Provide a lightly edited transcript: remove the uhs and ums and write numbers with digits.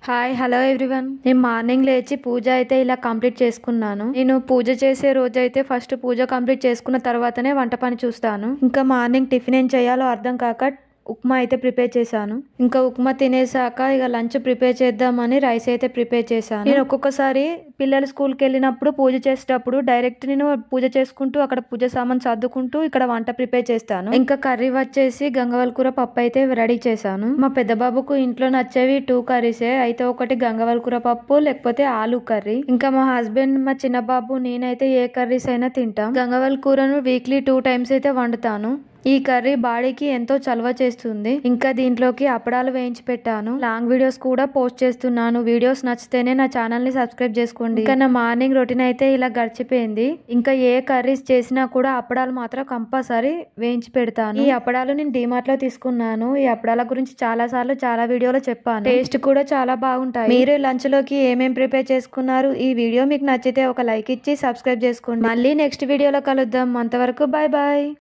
Hi hello everyone. నేను morning లేచి పూజ అయితే ఇలా కంప్లీట్ చేసుకున్నాను. నేను పూజ చేసే రోజు అయితే ఫస్ట్ పూజ కంప్లీట్ చేసుకున్న తర్వాతనే వంట పని చూస్తాను. ఇంకా మార్నింగ్ టిఫిన్ ఏం చేయాలో అర్థం కాక ఉప్మా అయితే ప్రిపేర్ చేశాను. ఇంకా ఉప్మా తినేసాక ఇక లంచ్ ప్రిపేర్ చేద్దామని రైస్ అయితే ప్రిపేర్ చేశాను. నేను ఒక్కొక్కసారి పిల్లలు స్కూల్కి వెళ్ళినప్పుడు పూజ చేసేటప్పుడు డైరెక్ట్ నేను పూజ చేసుకుంటూ అక్కడ పూజ సామాన్ సర్దుకుంటూ ఇక్కడ వంట ప్రిపేర్ చేస్తాను. ఇంకా కర్రీ వచ్చేసి గంగవాల్ కూర పప్పు అయితే రెడీ చేశాను. మా పెద్ద బాబుకు ఇంట్లో నచ్చేవి 2 కర్రీసే అయితే, ఒకటి గంగవాల్ కూర పప్పు లేకపోతే ఆలు కర్రీ. ఇంకా మా హస్బెండ్ మా చిన్న బాబు నేనైతే ఏ కర్రీస్ అయినా తింటాం. గంగవాల్ కూరను వీక్లీ 2 టైమ్స్ అయితే వండుతాను. ఈ కర్రీ బాడీకి ఎంతో చలవ చేస్తుంది. ఇంకా దీంట్లోకి అప్పడాలు వేయించి పెట్టాను. లాంగ్ వీడియోస్ కూడా పోస్ట్ చేస్తున్నాను. వీడియోస్ నచ్చితేనే నా ఛానల్ ని సబ్స్క్రైబ్ చేసుకోండి. ఇంకా నా మార్నింగ్ రొటీన్ అయితే ఇలా గడిచిపోయింది. ఇంకా ఏ కర్రీస్ చేసినా కూడా అప్పడాలు మాత్రం కంపల్సరీ వేయించి పెడతాను. ఈ అప్పడాలు నేను డిమార్ట్ లో తీసుకున్నాను. ఈ అప్పడాల గురించి చాలా సార్లు చాలా వీడియోలో చెప్పాను. టేస్ట్ కూడా చాలా బాగుంటాయి. మీరు లంచ్ లోకి ఏమేం ప్రిపేర్ చేసుకున్నారు? ఈ వీడియో మీకు నచ్చితే ఒక లైక్ ఇచ్చి సబ్స్క్రైబ్ చేసుకోండి. మళ్ళీ నెక్స్ట్ వీడియోలో కలుద్దాం. అంతవరకు బాయ్ బాయ్.